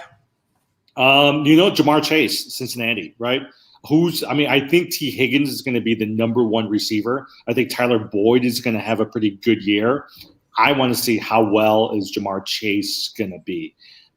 Jamar Chase, Cincinnati, right? I think T. Higgins is going to be the number one receiver. I think Tyler Boyd is going to have a pretty good year. I want to see how well is Jamar Chase going to be.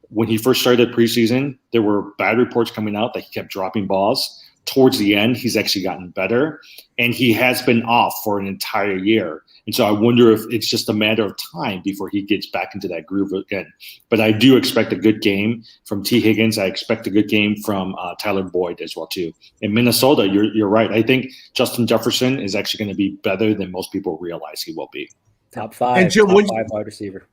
When he first started preseason, there were bad reports coming out that he kept dropping balls. Towards the end, he's actually gotten better, and he has been off for an entire year. And so I wonder if it's just a matter of time before he gets back into that groove again. But I do expect a good game from T. Higgins. I expect a good game from Tyler Boyd as well, too. In Minnesota, you're right. I think Justin Jefferson is actually going to be better than most people realize he will be. Top five wide receiver.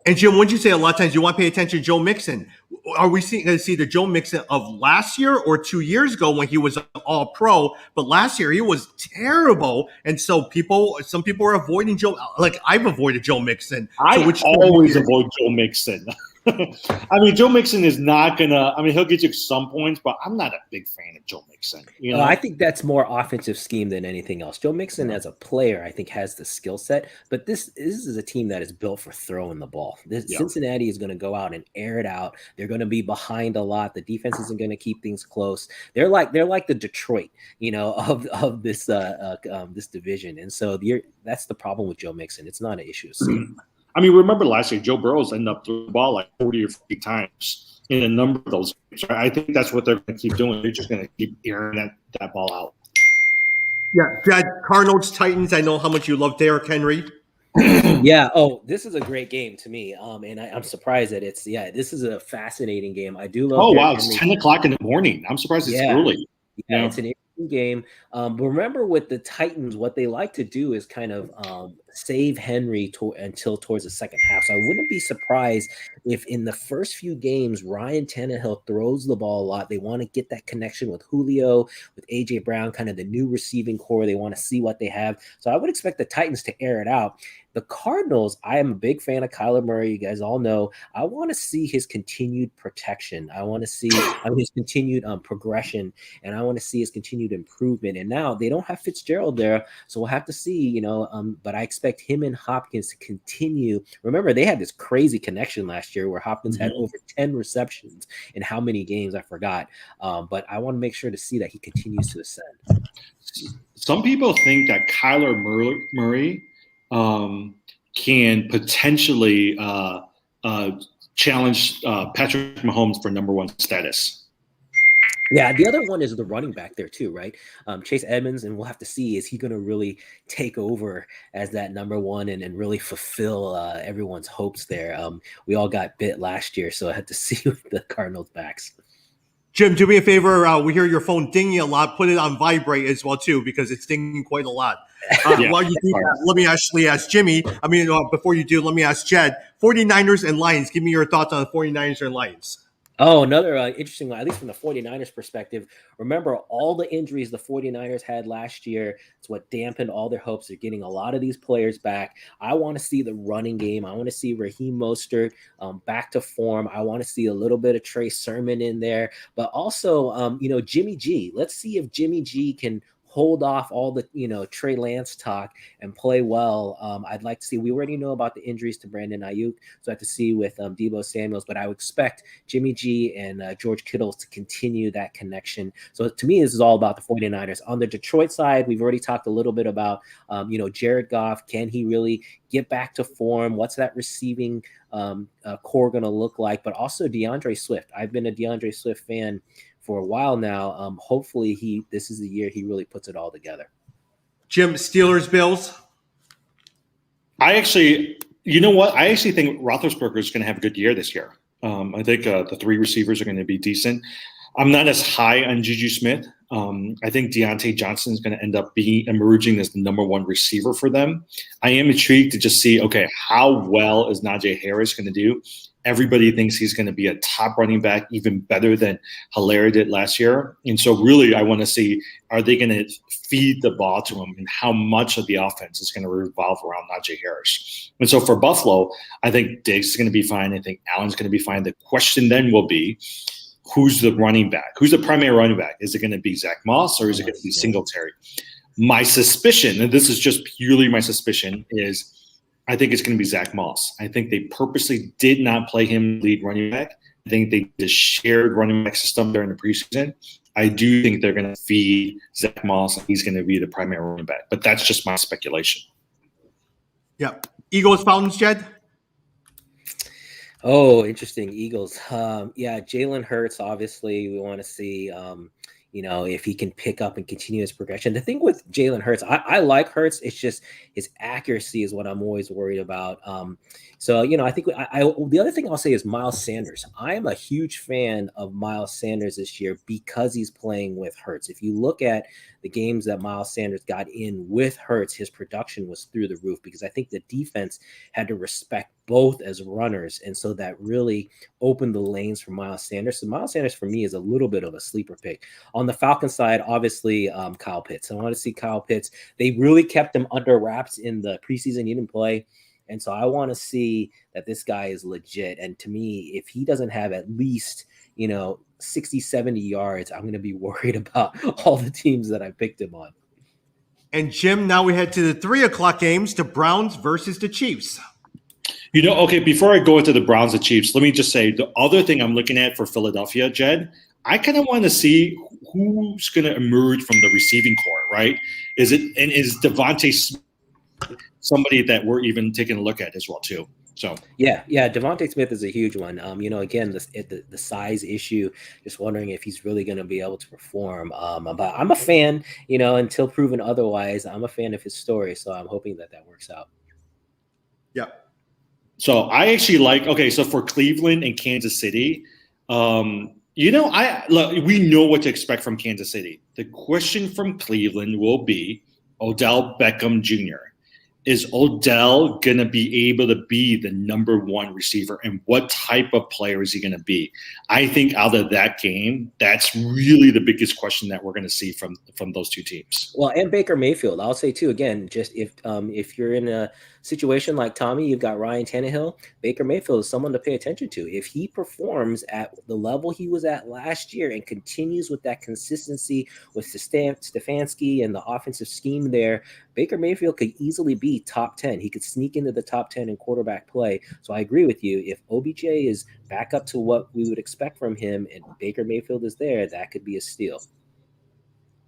And Jim, wouldn't you say a lot of times you want to pay attention to Joe Mixon? Are we going to see the Joe Mixon of last year or 2 years ago when he was an all-pro? But last year he was terrible, and so some people are avoiding Joe. Like I've avoided Joe Mixon. I always avoid Joe Mixon. I mean, Joe Mixon is not gonna. I mean, he'll get you some points, but I'm not a big fan of Joe Mixon. You know, I think that's more offensive scheme than anything else. Joe Mixon, as a player, I think has the skill set, but this is a team that is built for throwing the ball. Cincinnati is going to go out and air it out. They're going to be behind a lot. The defense isn't going to keep things close. They're like the Detroit, of this this division, and so that's the problem with Joe Mixon. It's not an issue of scheme. I mean, remember last year, Joe Burrow's ended up throwing the ball like 40 or 50 times in a number of those games. I think that's what they're going to keep doing. They're just going to keep airing that ball out. Yeah, Jed, Cardinals, Titans. I know how much you love Derrick Henry. Yeah. Oh, this is a great game to me. And I'm surprised that this is a fascinating game. I do love. Oh, wow. It's 10 o'clock in the morning. I'm surprised it's early. Yeah, it's an interesting game. But remember, with the Titans, what they like to do is kind of save Henry until towards the second half. So I wouldn't be surprised if in the first few games, Ryan Tannehill throws the ball a lot. They want to get that connection with Julio, with A.J. Brown, kind of the new receiving core. They want to see what they have. So I would expect the Titans to air it out. The Cardinals, I am a big fan of Kyler Murray. You guys all know. I want to see his continued protection. I want to see his continued progression, and I want to see his continued improvement. And now they don't have Fitzgerald there, so we'll have to see, but I expect him and Hopkins to continue. Remember, they had this crazy connection last year where Hopkins had over 10 receptions in how many games? I forgot. But I want to make sure to see that he continues to ascend. Some people think that Kyler Murray can potentially challenge Patrick Mahomes for number one status. Yeah, the other one is the running back there too, right? Chase Edmonds, and we'll have to see, is he going to really take over as that number one and really fulfill everyone's hopes there? We all got bit last year, so I had to see with the Cardinals backs. Jim, do me a favor. We hear your phone dinging a lot. Put it on vibrate as well, too, because it's dinging quite a lot. While you do that, let me actually ask Jimmy. Before you do, let me ask Jed. 49ers and Lions. Give me your thoughts on the 49ers and Lions. Oh, another interesting one, at least from the 49ers perspective. Remember, all the injuries the 49ers had last year. It's what dampened all their hopes. They're getting a lot of these players back. I want to see the running game. I want to see Raheem Mostert back to form. I want to see a little bit of Trey Sermon in there. But also, Jimmy G. Let's see if Jimmy G can hold off all the, Trey Lance talk and play well. I'd like to see, we already know about the injuries to Brandon Ayuk, so I have to see with Deebo Samuels, but I would expect Jimmy G and George Kittle to continue that connection. So to me, this is all about the 49ers. On the Detroit side, we've already talked a little bit about, Jared Goff. Can he really get back to form? What's that receiving core going to look like? But also DeAndre Swift. I've been a DeAndre Swift fan for a while now. Hopefully this is the year he really puts it all together. Jim, Steelers, Bills. I actually think Roethlisberger is going to have a good year this year. I think the three receivers are going to be decent. I'm not as high on Juju Smith. I think Deontay Johnson is going to end up emerging as the number one receiver for them. I am intrigued to just see, how well is Najee Harris going to do? Everybody thinks he's going to be a top running back, even better than Hilaire did last year. And so really, I want to see, are they going to feed the ball to him, and how much of the offense is going to revolve around Najee Harris? And so for Buffalo, I think Diggs is going to be fine. I think Allen's going to be fine. The question then will be, who's the running back? Who's the primary running back? Is it going to be Zach Moss, or is it going to be Singletary? My suspicion, and this is just purely my suspicion, is I think it's going to be Zach Moss. I think they purposely did not play him lead running back. I think they just shared running back system during the preseason. I do think they're going to feed Zach Moss, and he's going to be the primary running back. But that's just my speculation. Yeah. Eagles, Falcons, Jed? Oh, interesting. Eagles. Jalen Hurts, obviously, we want to see if he can pick up and continue his progression. The thing with Jalen Hurts, I like Hurts. It's just his accuracy is what I'm always worried about. I think the other thing I'll say is Miles Sanders. I am a huge fan of Miles Sanders this year because he's playing with Hurts. If you look at the games that Miles Sanders got in with Hurts, his production was through the roof, because I think the defense had to respect both as runners. And so that really opened the lanes for Miles Sanders. So Miles Sanders for me is a little bit of a sleeper pick. On the Falcons side, obviously Kyle Pitts. I want to see Kyle Pitts. They really kept him under wraps in the preseason. He didn't play. And so I want to see that this guy is legit. And to me, if he doesn't have at least, 60, 70 yards, I'm going to be worried about all the teams that I picked him on. And Jim, now we head to the 3:00 games, the Browns versus the Chiefs. Okay, before I go into the Browns and Chiefs, let me just say the other thing I'm looking at for Philadelphia, Jed, I kind of want to see who's going to emerge from the receiving corps, right? Is Devontae Smith somebody that we're even taking a look at as well too? So yeah, Devontae Smith is a huge one. Again, the size issue. Just wondering if he's really going to be able to perform. But I'm a fan, until proven otherwise. I'm a fan of his story, so I'm hoping that works out. Yeah. So I actually so for Cleveland and Kansas City, we know what to expect from Kansas City. The question from Cleveland will be Odell Beckham Jr. Is Odell going to be able to be the number one receiver, and what type of player is he going to be? I think out of that game, that's really the biggest question that we're going to see from those two teams. Well, and Baker Mayfield, I'll say too, again, just if you're in a situation like Tommy, you've got Ryan Tannehill, Baker Mayfield is someone to pay attention to. If he performs at the level he was at last year and continues with that consistency with Stefanski and the offensive scheme there, Baker Mayfield could easily be top 10. He could sneak into the top 10 in quarterback play. So I agree with you. If OBJ is back up to what we would expect from him and Baker Mayfield is there, that could be a steal.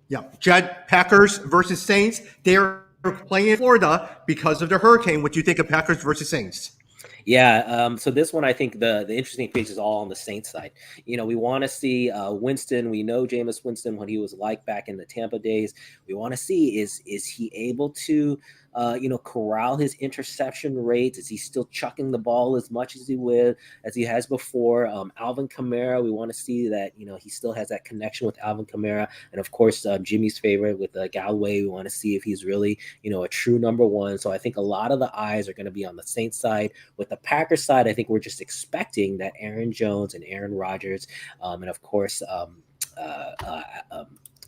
Yeah. Jed, Packers versus Saints. They're playing in Florida because of the hurricane. What do you think of Packers versus Saints? Yeah, so this one, I think the interesting piece is all on the Saints side. We want to see Winston. We know Jameis Winston, what he was like back in the Tampa days. We want to see is he able to corral his interception rates? Is he still chucking the ball as much as he has before? Alvin Kamara, we want to see that he still has that connection with Alvin Kamara, and of course Jimmy's favorite with Galladay. We want to see if he's really a true number one. So I think a lot of the eyes are going to be on the Saints side. With the Packers side, I think we're just expecting that Aaron Jones and Aaron Rodgers, and of course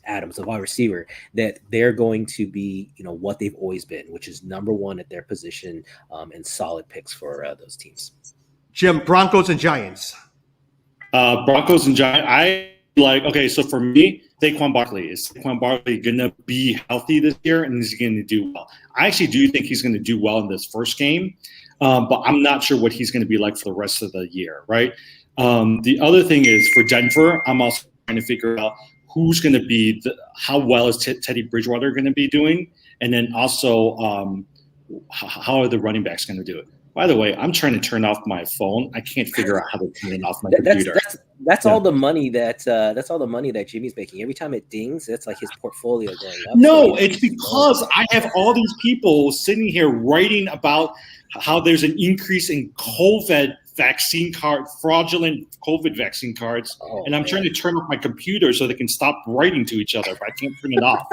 Adams, the wide receiver, that they're going to be, what they've always been, which is number one at their position, and solid picks for those teams. Jim, Broncos and Giants. Broncos and Giants. So for me, Saquon Barkley. Is Saquon Barkley going to be healthy this year, and is he going to do well? I actually do think he's going to do well in this first game, but I'm not sure what he's going to be like for the rest of the year, right? The other thing is for Denver, I'm also trying to figure out who's going to be how well is Teddy Bridgewater going to be doing, and then also how are the running backs going to do it? By the way, I'm trying to turn off my phone. I can't figure out how to turn it off my computer. That's all the money that Jimmy's making. Every time it dings, that's like his portfolio going up. No, it's because I have all these people sitting here writing about how there's an increase in fraudulent COVID vaccine cards, and I'm trying to turn off my computer so they can stop writing to each other, but I can't turn it off.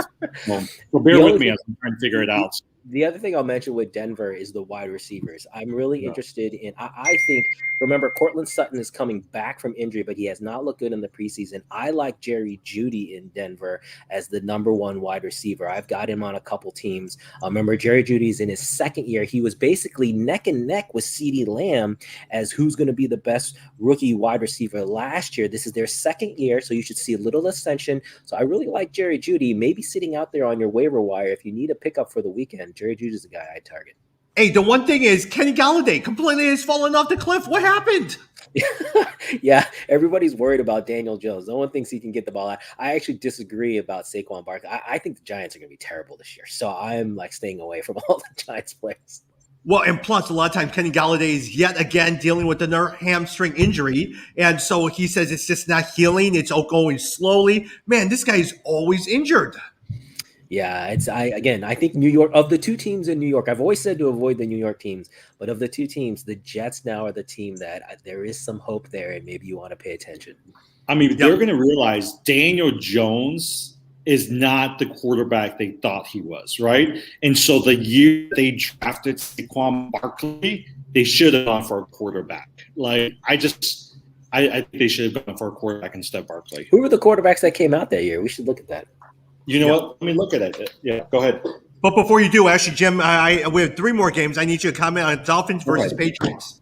So bear with me as I'm trying to figure it out. The other thing I'll mention with Denver is the wide receivers. I'm really interested in, I think, remember, Cortland Sutton is coming back from injury, but he has not looked good in the preseason. I like Jerry Jeudy in Denver as the number one wide receiver. I've got him on a couple teams. Remember, Jerry Jeudy's in his second year. He was basically neck and neck with CeeDee Lamb as who's going to be the best rookie wide receiver last year. This is their second year, so you should see a little ascension. So I really like Jerry Jeudy, maybe sitting out there on your waiver wire if you need a pickup for the weekend. Jerry Jeudy is the guy I target. Hey, the one thing is Kenny Galladay completely has fallen off the cliff. What happened? Yeah, everybody's worried about Daniel Jones. No one thinks he can get the ball out. I actually disagree about Saquon Barkley. I think the Giants are going to be terrible this year. So I'm staying away from all the Giants players. Well, and plus, a lot of times Kenny Galladay is yet again dealing with another hamstring injury. And so he says it's just not healing. It's going slowly. Man, this guy is always injured. Yeah, I think New York, of the two teams in New York, I've always said to avoid the New York teams, but of the two teams, the Jets now are the team that there is some hope there, and maybe you want to pay attention. I mean, they're going to realize Daniel Jones is not the quarterback they thought he was, right? And so the year they drafted Saquon Barkley, they should have gone for a quarterback. Like, I think they should have gone for a quarterback instead of Barkley. Who were the quarterbacks that came out that year? We should look at that. You know what? Let me look at it. Yeah, go ahead. But before you do, actually, Jim, we have 3 more games. I need you to comment on Dolphins versus Patriots.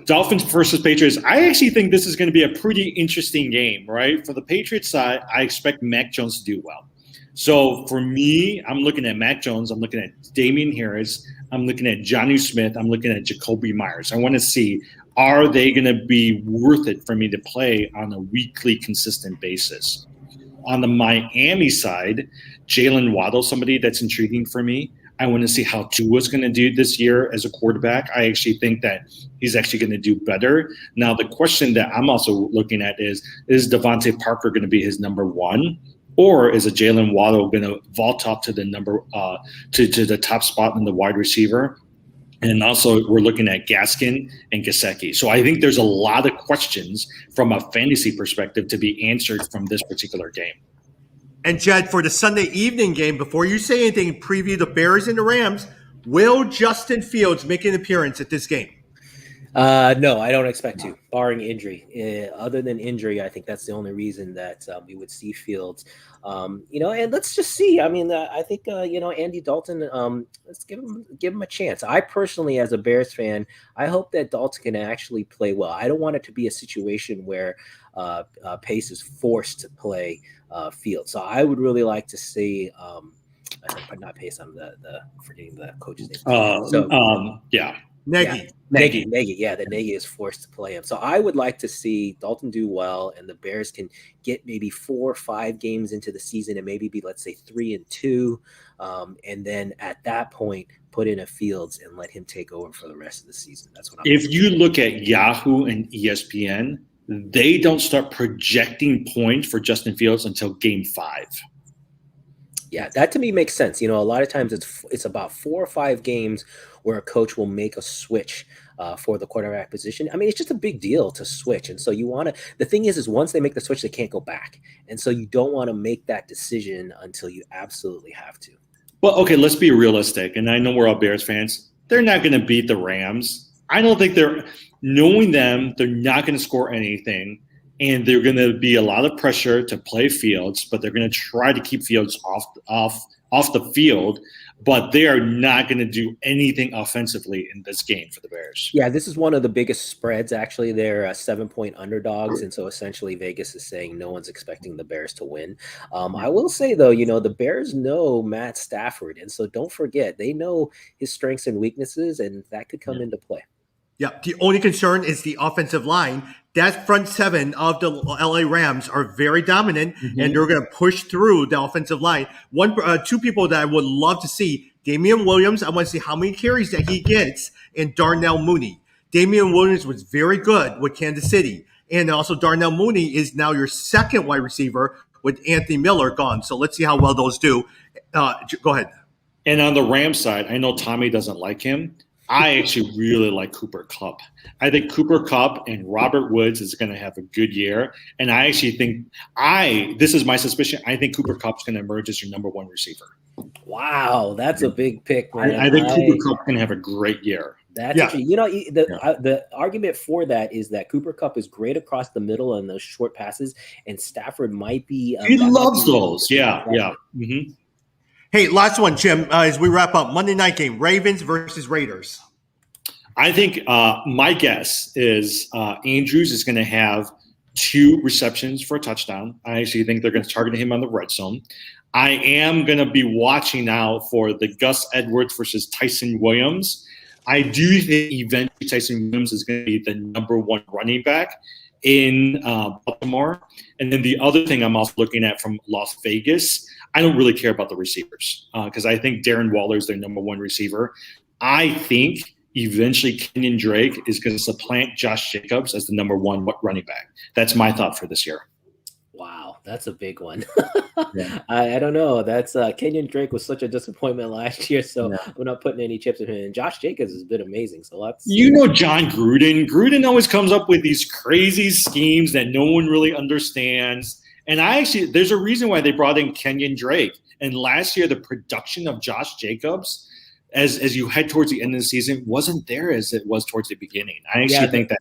Dolphins versus Patriots. I actually think this is going to be a pretty interesting game, right? For the Patriots side, I expect Mac Jones to do well. So for me, I'm looking at Mac Jones. I'm looking at Damian Harris. I'm looking at Jonnu Smith. I'm looking at Jacoby Myers. I want to see, are they going to be worth it for me to play on a weekly, consistent basis? On the Miami side, Jalen Waddle, somebody that's intriguing for me. I want to see how Tua's going to do this year as a quarterback. I actually think that he's actually going to do better. Now, the question that I'm also looking at is Devontae Parker going to be his number 1? Or is a Jalen Waddle going to vault up to the to the top spot in the wide receiver? And also we're looking at Gaskin and Gesicki. So I think there's a lot of questions from a fantasy perspective to be answered from this particular game. And Jed, for the Sunday evening game, before you say anything, preview the Bears and the Rams. Will Justin Fields make an appearance at this game? No, I don't expect to, barring injury. Other than injury, I think that's the only reason that we would see Fields. And let's just see. I mean, I think Andy Dalton. Let's give him a chance. I personally, as a Bears fan, I hope that Dalton can actually play well. I don't want it to be a situation where Pace is forced to play Fields. So I would really like to see. Not Pace. I'm forgetting the coach's name. Nagy. Yeah, that Nagy is forced to play him. So I would like to see Dalton do well, and the Bears can get maybe 4 or 5 games into the season and maybe be, let's say, 3-2. And then at that point, put in a Fields and let him take over for the rest of the season. That's what I'm If you look at Yahoo and ESPN, they don't start projecting points for Justin Fields until game 5. Yeah, that to me makes sense. A lot of times it's about 4 or 5 games where a coach will make a switch for the quarterback position. I mean, it's just a big deal to switch. And so the thing is once they make the switch, they can't go back. And so you don't want to make that decision until you absolutely have to. Well, okay, let's be realistic. And I know we're all Bears fans. They're not going to beat the Rams. I don't think knowing them, they're not going to score anything. And they're going to be a lot of pressure to play Fields, but they're going to try to keep Fields off the field. But they are not going to do anything offensively in this game for the Bears. Yeah, this is one of the biggest spreads, actually. They're 7-point underdogs, and so essentially Vegas is saying no one's expecting the Bears to win. I will say, though, the Bears know Matt Stafford, and so don't forget, they know his strengths and weaknesses, and that could come into play. Yeah, the only concern is the offensive line. That front 7 of the LA Rams are very dominant, and they're going to push through the offensive line. 2 people that I would love to see, Damian Williams. I want to see how many carries that he gets, and Darnell Mooney. Damian Williams was very good with Kansas City, and also Darnell Mooney is now your second wide receiver with Anthony Miller gone. So let's see how well those do. Go ahead. And on the Rams side, I know Tommy doesn't like him. I actually really like Cooper Kupp. I think Cooper Kupp and Robert Woods is going to have a good year. And I actually think this is my suspicion. I think Cooper Kupp's going to emerge as your number 1 receiver. Wow, that's a big pick, man. I think Cooper Kupp's going to have a great year. That's actually, the argument for that is that Cooper Kupp is great across the middle and those short passes, and Stafford might be. He loves those. Yeah. Mm-hmm. Hey, last one, Jim, as we wrap up. Monday night game, Ravens versus Raiders. I think my guess is Andrews is going to have 2 receptions for a touchdown. I actually think they're going to target him on the red zone. I am going to be watching out for the Gus Edwards versus Tyson Williams. I do think eventually Tyson Williams is going to be the number 1 running back in Baltimore. And then the other thing I'm also looking at from Las Vegas, I don't really care about the receivers because I think Darren Waller is their number 1 receiver. I think eventually Kenyon Drake is going to supplant Josh Jacobs as the number 1 running back. That's my thought for this year. Wow, that's a big one. I don't know. That's Kenyon Drake was such a disappointment last year, so I'm not putting any chips in him. And Josh Jacobs has been amazing. So John Gruden. Gruden always comes up with these crazy schemes that no one really understands. And there's a reason why they brought in Kenyon Drake. And last year, the production of Josh Jacobs, as you head towards the end of the season, wasn't there as it was towards the beginning. I actually think that,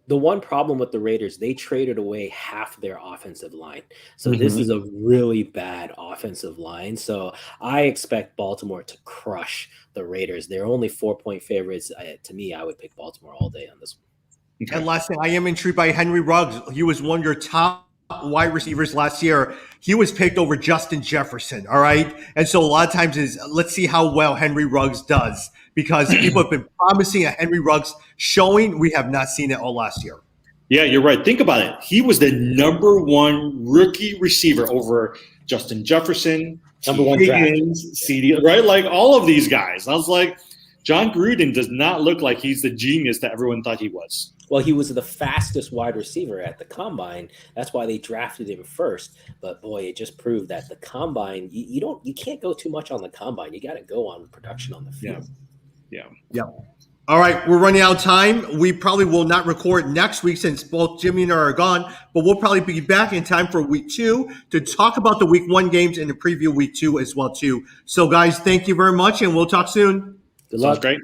the one problem with the Raiders, they traded away half their offensive line. So this is a really bad offensive line. So I expect Baltimore to crush the Raiders. They're only 4-point favorites. To me, I would pick Baltimore all day on this one. Okay. And last thing, I am intrigued by Henry Ruggs. He was one of your top wide receivers last year. He was picked over Justin Jefferson, all right? And so a lot of times let's see how well Henry Ruggs does, because people have been promising a Henry Ruggs showing. We have not seen it all last year. Yeah, you're right. Think about it. He was the number one rookie receiver over Justin Jefferson, number one Higgins, CD, right? Like all of these guys. I was like, John Gruden does not look like he's the genius that everyone thought he was. Well, he was the fastest wide receiver at the combine. That's why they drafted him first. But boy, it just proved that the combine, you can't go too much on the combine. You got to go on production on the field. Yeah. All right, we're running out of time. We probably will not record next week since both Jimmy and I are gone, but we'll probably be back in time for week 2 to talk about the week 1 games and to preview week 2 as well too. So guys, thank you very much, and we'll talk soon. Good luck. Sounds great.